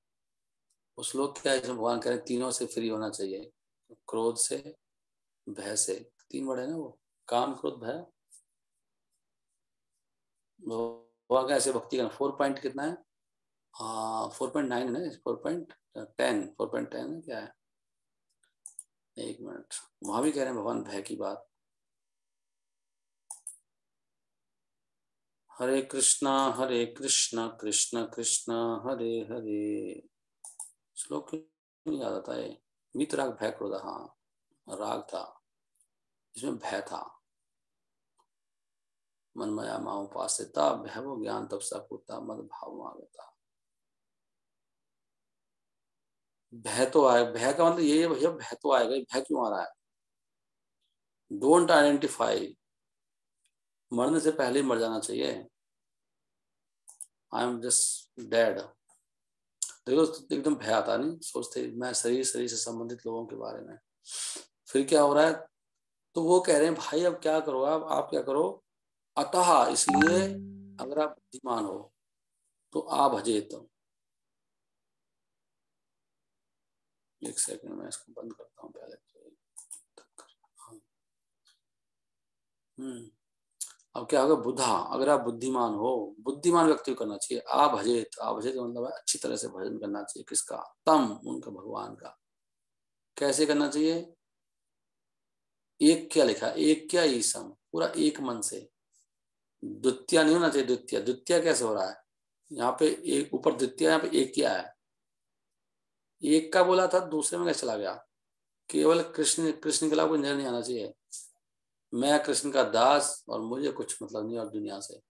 वो श्लोक क्या है जिसमें भगवान कह रहे हैं तीनों से फ्री होना चाहिए, क्रोध से, भय से, 3 वर्ड है ना वो, काम क्रोध भय। भगवान का ऐसे भक्ति करना। 4 पॉइंट कितना है? 4.9 है ना, 4.10 है क्या है? 1 मिनट, वहां भी कह रहे हैं भगवान भय की बात। हरे कृष्णा कृष्ण कृष्ण हरे हरे। श्लोक नहीं याद आता है। वीतराग भय क्रोध, हाँ राग था, इसमें भय था। मनमया मां उपासिता भयवो ज्ञान तपसा पूता मद भाव आगता। भय तो आए, भय का मतलब ये है भैया, भय तो आएगा। भय क्यों आ रहा है? Don't identify. मरने से पहले ही मर जाना चाहिए। I am just dead. देखो एकदम भय आता नहीं, सोचते मैं शरीर से संबंधित लोगों के बारे में। फिर क्या हो रहा है? तो वो कह रहे हैं भाई अब क्या करो, आप क्या करो, अतः इसलिए अगर आप बुद्धिमान हो तो आप भजेत। एक सेकंड में इसको बंद करता हूँ पहले। अब क्या होगा, बुधा, अगर आप बुद्धिमान हो, बुद्धिमान व्यक्ति को करना चाहिए आप भजेत। आप भजेत मतलब अच्छी तरह से भजन करना चाहिए। किसका? तम, उनका, भगवान का। कैसे करना चाहिए? एक क्या लिखा, एक क्या ईसम, पूरा एक मन से। द्वितीय नहीं होना चाहिए। द्वितीय, द्वितीय कैसे हो रहा है? यहाँ पे एक ऊपर द्वितीय, यहाँ पे एक क्या है? एक का बोला था, दूसरे में कैसे चला गया? केवल कृष्ण, कृष्ण के अलावा कोई नजर नहीं आना चाहिए। मैं कृष्ण का दास और मुझे कुछ मतलब नहीं और दुनिया से।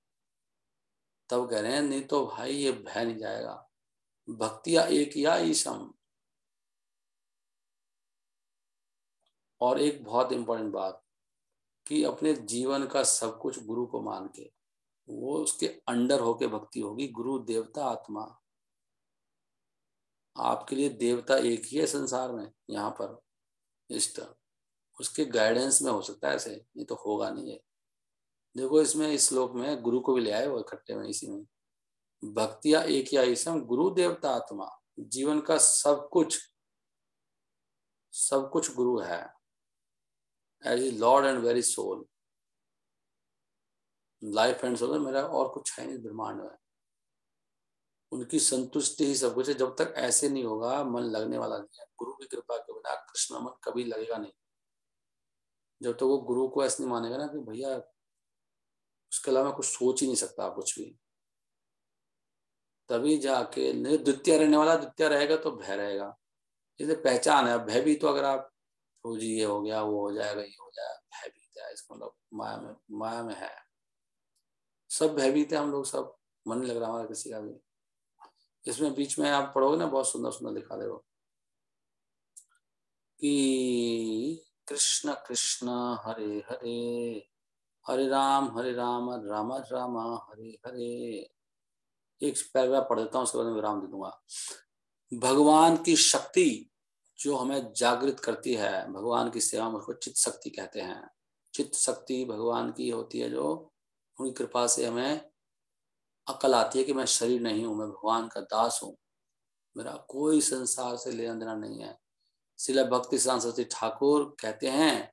तब कह रहे हैं नहीं तो भाई ये भय नहीं जाएगा। भक्तिया एक या ईशम। और एक बहुत इंपॉर्टेंट बात कि अपने जीवन का सब कुछ गुरु को मान के, वो उसके अंडर होके भक्ति होगी। गुरु देवता आत्मा, आपके लिए देवता एक ही है संसार में, यहाँ पर इष्ट, उसके गाइडेंस में हो सकता है ऐसे, नहीं तो होगा नहीं है। देखो इसमें इस श्लोक में गुरु को भी ले आए वो इकट्ठे में इसी में। भक्तिया एक या ईसम गुरु देवता आत्मा, जीवन का सब कुछ गुरु है। As a lord and very soul, life and soul मेरा और कुछ है नहीं ब्रह्मांड में। उनकी संतुष्टि ही सब कुछ है। जब तक ऐसे नहीं होगा मन लगने वाला नहीं है। गुरु की कृपा के बिना कृष्ण मन कभी लगेगा नहीं। जब तक वो गुरु को ऐसे नहीं मानेगा ना कि भैया उसके अलावा कुछ सोच ही नहीं सकता कुछ भी, तभी जाके नहीं। द्वितीय रहने वाला, द्वितीय रहेगा तो भय रहेगा। इसलिए पहचान है। भय भी तो अगर आप जी ये हो गया, वो हो जाएगा, ये हो जाएगा, भयभीत है, इसका मतलब माया में है। सब भयभीत है हम लोग, सब मन नहीं लग रहा हमारा किसी का भी। इसमें बीच में आप पढ़ोगे ना, बहुत सुंदर सुंदर लिखा देखो कि कृष्ण कृष्ण हरे हरे, हरे राम राम राम हरे हरे। एक पैराग्राफ पढ़ देता हूँ, उसके बाद में विराम दे दूंगा। भगवान की शक्ति जो हमें जागृत करती है, भगवान की सेवा में, उसको चित्त शक्ति कहते हैं। चित्त शक्ति भगवान की होती है, जो उनकी कृपा से हमें अकल आती है कि मैं शरीर नहीं हूं, मैं भगवान का दास हूं, मेरा कोई संसार से लेना देना नहीं है। श्रील भक्ति सिद्धांत सरस्वती ठाकुर कहते हैं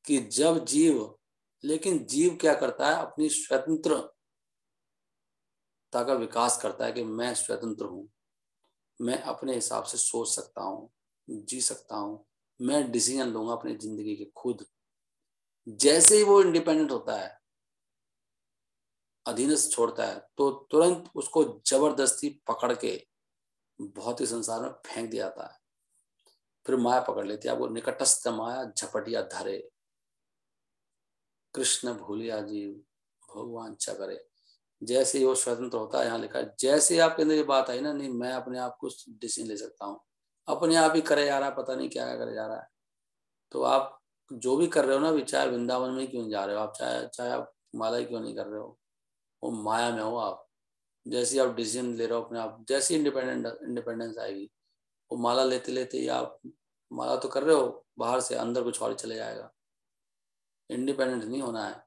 कि जब जीव, लेकिन जीव क्या करता है, अपनी स्वतंत्रता का विकास करता है कि मैं स्वतंत्र हूं, मैं अपने हिसाब से सोच सकता हूँ, जी सकता हूँ, मैं डिसीजन लूंगा अपनी जिंदगी के खुद। जैसे ही वो इंडिपेंडेंट होता है, अधीनस्थ छोड़ता है, तो तुरंत उसको जबरदस्ती पकड़ के भौतिक संसार में फेंक दिया जाता है। फिर माया पकड़ लेती है आपको, निकटस्थ माया झपटिया धरे, कृष्ण भूलिया जीव भगवान चा करे। जैसे ही वो स्वतंत्र होता है, यहाँ लिखा है, जैसे ही आपके अंदर ये बात आई ना, नहीं मैं अपने आप को डिसीजन ले सकता हूँ, अपने आप ही करे जा रहा है, पता नहीं क्या करे जा रहा है। तो आप जो भी कर रहे हो ना, अभी चाहे वृंदावन में क्यों जा रहे हो आप, चाहे आप माला ही क्यों नहीं कर रहे हो, वो माया में हो आप। जैसे आप डिसीजन ले रहे हो अपने आप, जैसी इंडिपेंडेंस आएगी, वो माला लेते लेते ही आप माला तो कर रहे हो बाहर से, अंदर कुछ और चले जाएगा। इंडिपेंडेंट नहीं होना है।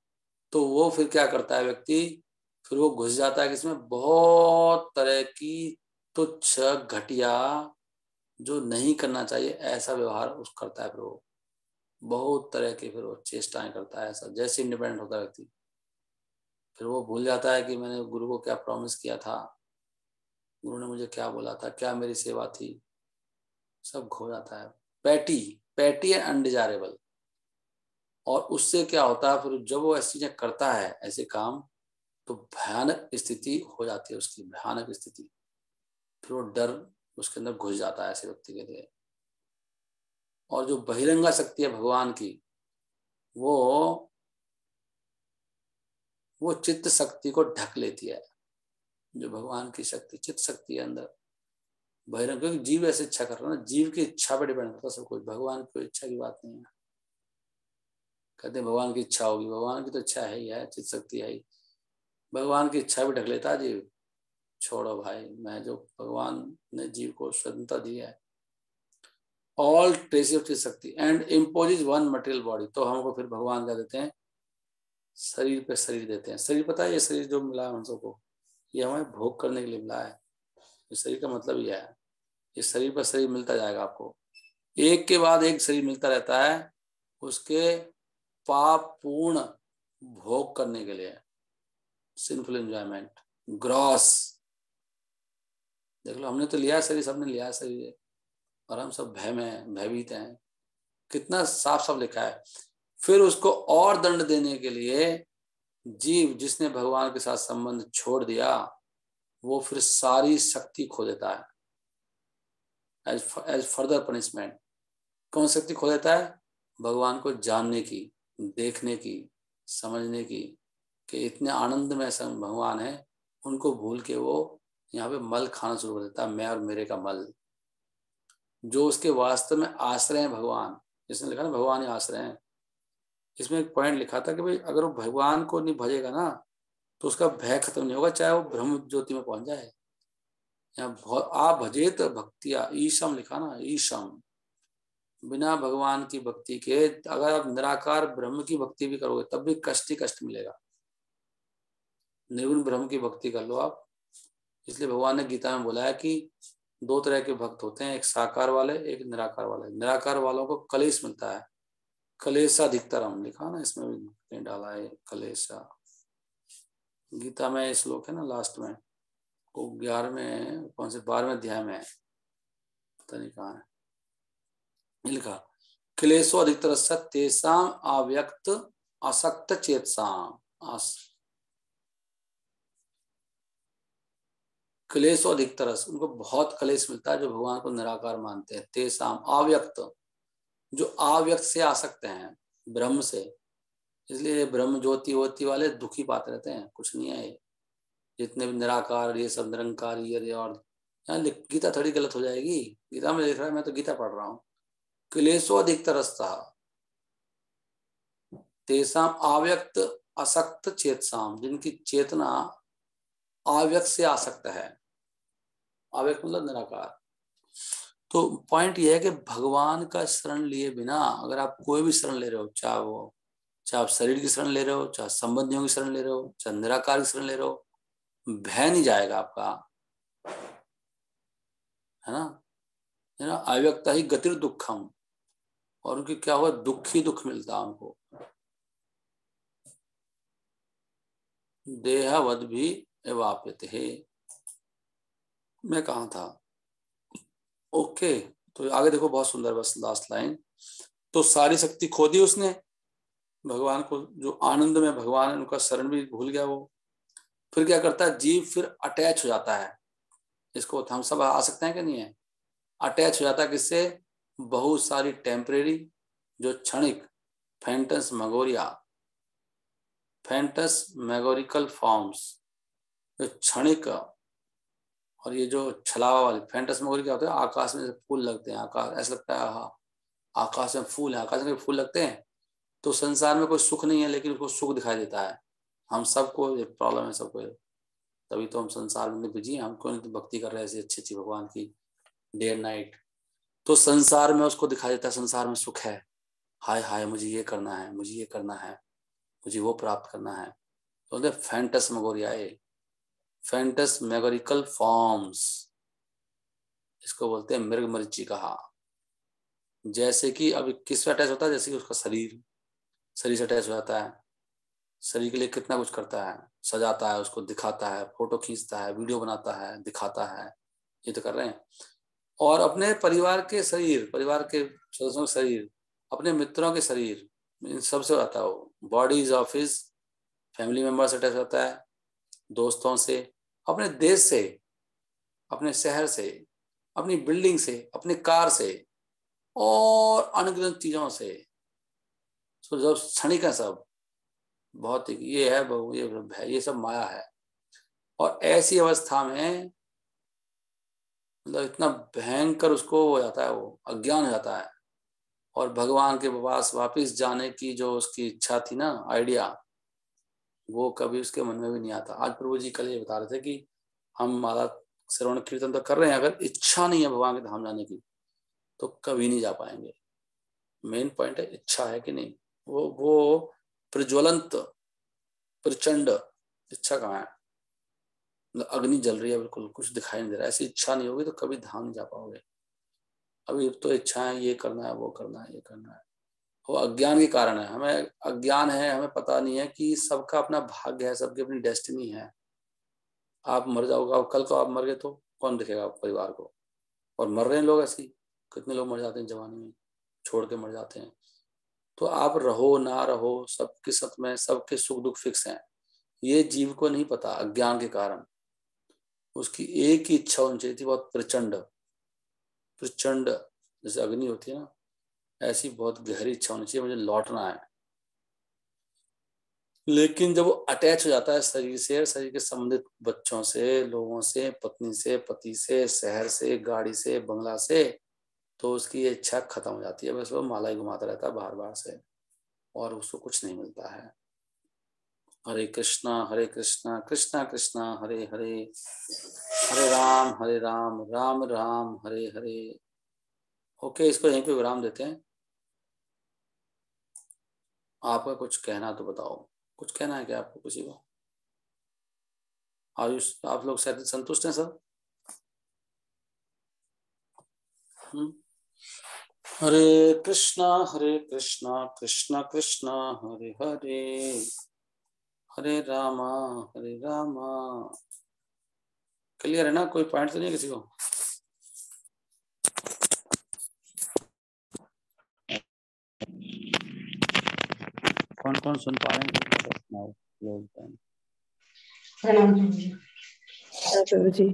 तो वो फिर क्या करता है व्यक्ति, फिर वो घुस जाता है किसमें, बहुत तरह की तुच्छ घटिया जो नहीं करना चाहिए ऐसा व्यवहार उस करता है। फिर वो बहुत तरह के फिर वो चेष्टाएं करता है ऐसा। जैसे इंडिपेंडेंट होता है व्यक्ति, फिर वो भूल जाता है कि मैंने गुरु को क्या प्रॉमिस किया था, गुरु ने मुझे क्या बोला था, क्या मेरी सेवा थी, सब खो जाता है। Petty petty and undesirable. और उससे क्या होता है, फिर जब वो ऐसी चीजें करता है ऐसे काम, तो भयानक स्थिति हो जाती है उसकी, भयानक स्थिति। फिर वो डर उसके अंदर घुस जाता है ऐसे व्यक्ति के लिए। और जो बहिरंगा शक्ति है भगवान की, वो चित्त शक्ति को ढक लेती है। जो भगवान की शक्ति चित्त शक्ति है अंदर बहिरंग, क्योंकि जीव ऐसे इच्छा कर रहा है ना, जीव की इच्छा पर डिपेंड करता है सब कुछ। भगवान की इच्छा की बात नहीं है। कहते हैं भगवान की इच्छा होगी, भगवान की तो इच्छा है ही है, चित्त शक्ति है ही। भगवान की इच्छा भी ढक लेता है जीव। छोड़ो भाई, मैं जो भगवान ने जीव को स्वतंत्रता दी है, ऑल ट्रेस ऑफ चित्त शक्ति and impose one material body. तो हमको फिर भगवान क्या देते हैं, शरीर पे शरीर देते हैं। शरीर पता है, ये शरीर जो मिला है हम सबको, ये हमें भोग करने के लिए मिला है। इस शरीर का मतलब यह है, इस शरीर पर शरीर मिलता जाएगा आपको, एक के बाद एक शरीर मिलता रहता है उसके पाप पूर्ण भोग करने के लिए। Sinful enjoyment, gross. देख लो, हमने तो लिया शरीर, सबने लिया शरीर, और हम सब भय में भयभीत हैं। कितना साफ साफ लिखा है। फिर उसको और दंड देने के लिए जीव जिसने भगवान के साथ संबंध छोड़ दिया, वो फिर सारी शक्ति खो देता है एज फर्दर पनिशमेंट। कौन शक्ति खो देता है? भगवान को जानने की, देखने की, समझने की, कि इतने आनंद में भगवान है, उनको भूल के वो यहाँ पे मल खाना शुरू कर देता है, मैं और मेरे का मल। जो उसके वास्तव में आश्रय है भगवान, जिसने लिखा ना भगवान ही आश्रय है। इसमें एक पॉइंट लिखा था कि भाई अगर वो भगवान को नहीं भजेगा ना, तो उसका भय खत्म नहीं होगा, चाहे वो ब्रह्म ज्योति में पहुंच जाए। यहाँ आ भजेत भक्तिया ईशम लिखा ना, ईशम। बिना भगवान की भक्ति के अगर आप निराकार ब्रह्म की भक्ति भी करोगे तब भी कष्ट ही कष्ट मिलेगा। निर्गुण ब्रह्म की भक्ति कर लो आप। इसलिए भगवान ने गीता में बोला है कि दो तरह के भक्त होते हैं, एक साकार वाले, एक निराकार वाले। निराकार वालों को कलेश मिलता है, कलेशाधिकतरम लिखा ना, इसमें भी डाला है कलेशा। गीता में श्लोक है ना लास्ट में, वो 11वें कौन से 12वें अध्याय में है, पता नहीं कहाँ है, लिखा क्लेशो अधिकतर तेषाम अव्यक्त असक्त चेतसाम। क्लेशो अधिकतर, उनको बहुत क्लेश मिलता है जो भगवान को निराकार मानते हैं। तेषाम अव्यक्त, जो अव्यक्त से आसक्त हैं ब्रह्म से। इसलिए ब्रह्म ज्योति होती वाले दुखी पाते रहते हैं, कुछ नहीं है। जितने भी निराकार, ये सब निरंकार, ये और यहाँ गीता थोड़ी गलत हो जाएगी। गीता में लिख रहा है, मैं तो गीता पढ़ रहा हूँ। क्लेशो अधिकतरस्ता तेषाम अव्यक्त असक्त चेतसाम, जिनकी चेतना अव्यक्त से आसक्त है। अव्यक्त मतलब निराकार। तो पॉइंट यह है कि भगवान का शरण लिए बिना अगर आप कोई भी शरण ले रहे हो, चाहे आप शरीर की शरण ले रहे हो, चाहे संबंधियों की शरण ले रहे हो, चाहे निराकार की शरण ले रहे हो, भय नहीं जाएगा आपका, है ना। अव्यक्ता ही गतिर दुखम, और उनकी क्या हुआ, दुख ही दुख मिलता है उनको। देहवद भी एवाप्यते है। मैं कहा था? ओके, तो आगे देखो, बहुत सुंदर, बस लास्ट लाइन। तो सारी शक्ति खो दी उसने भगवान को, जो आनंद में भगवान है, उनका शरण भी भूल गया वो। फिर क्या करता है जीव, फिर अटैच हो जाता है। इसको हम सब आ सकते हैं कि नहीं है? अटैच हो जाता है किससे? बहुत सारी टेम्परेरी, जो क्षणिक फैंटस मैगोरिया, फैंटस मैगोरिकल फॉर्म्स, जो क्षणिक, और ये जो छलावा वाली फैंटस मैगोरी क्या होता है, आकाश में फूल लगते हैं, आकाश ऐसा लगता है हाँ आकाश में फूल है, आकाश में फूल लगते हैं। तो संसार में कोई सुख नहीं है, लेकिन उसको सुख दिखाई देता है। हम सबको ये प्रॉब्लम है, सबको तभी तो हम संसार में बिजी हैं, हम क्यों नहीं भक्ति कर रहे हैं ऐसी अच्छी अच्छी भगवान की डे एंड नाइट। तो संसार में उसको दिखाई देता है संसार में सुख है, हाय हाय मुझे ये करना है, मुझे ये करना है, मुझे वो प्राप्त करना है। तो फैंटस्मगोरियाए, फैंटस्मैगोरिकल फॉर्म्स, इसको बोलते हैं मृग मरीचिका। जैसे कि अब किससे अटैच होता है, जैसे कि उसका शरीर से अटैच हो जाता है, शरीर के लिए कितना कुछ करता है, सजाता है, उसको दिखाता है, फोटो खींचता है, वीडियो बनाता है, दिखाता है, ये तो कर रहे हैं। और अपने परिवार के शरीर, परिवार के सदस्यों के शरीर, अपने मित्रों के शरीर, इन सबसे आता है वो। Bodies of his family member से अटैच होता है, दोस्तों से, अपने देश से, अपने शहर से, अपनी बिल्डिंग से, अपने कार से और अनगिनत चीजों से। तो जब क्षणिक है सब, भौतिक, ये है ये सब माया है। और ऐसी अवस्था में मतलब इतना भयंकर उसको हो जाता है, वो अज्ञान हो जाता है। और भगवान के पास वापिस जाने की जो उसकी इच्छा थी ना, आइडिया, वो कभी उसके मन में भी नहीं आता। आज प्रभु जी कल ये बता रहे थे कि हम माला श्रवण कीर्तन तो कर रहे हैं, अगर इच्छा नहीं है भगवान के धाम जाने की तो कभी नहीं जा पाएंगे। मेन पॉइंट है इच्छा है कि नहीं। वो प्रज्वलंत प्रचंड इच्छा कहाँ है, मतलब अग्नि जल रही है, बिल्कुल कुछ दिखाई नहीं दे रहा। ऐसी इच्छा नहीं होगी तो कभी धाम नहीं जा पाओगे। अभी तो इच्छा है, ये करना है, वो करना है, ये करना है, वो अज्ञान के कारण है। हमें अज्ञान है, हमें पता नहीं है कि सबका अपना भाग्य है, सबकी अपनी डेस्टिनी है। आप मर जाओगे, कल को आप मर गए तो कौन देखेगा परिवार को। और मर रहे हैं लोग ऐसे, कितने लोग मर जाते हैं जवानी में, छोड़ के मर जाते हैं। तो आप रहो ना रहो, सबके सत में सबके सुख दुख फिक्स हैं। ये जीव को नहीं पता अज्ञान के कारण। उसकी एक ही इच्छा होनी चाहिए थी, बहुत प्रचंड प्रचंड, जैसे अग्नि होती है ना, ऐसी बहुत गहरी इच्छा होनी चाहिए, मुझे लौटना है। लेकिन जब वो अटैच हो जाता है शरीर से, शरीर के संबंधित बच्चों से, लोगों से, पत्नी से, पति से, शहर से, गाड़ी से, बंगला से, तो उसकी ये इच्छा खत्म हो जाती है। बस वो माला ही घुमाता रहता है बार बार से, और उसको कुछ नहीं मिलता है। हरे कृष्णा कृष्णा कृष्णा हरे हरे, हरे राम राम राम हरे हरे। ओके, इसको यहीं पे विराम देते हैं। आपका कुछ कहना तो बताओ, कुछ कहना है क्या आपको किसी को? आयुष, आप लोग शायद संतुष्ट हैं सब? हरे कृष्णा कृष्णा कृष्णा हरे हरे, हरे रामा। क्लियर है ना? कोई पॉइंट तो नहीं किसी को? कौन कौन सुन पा रहे हैं लोग? प्रणाम प्रभु जी।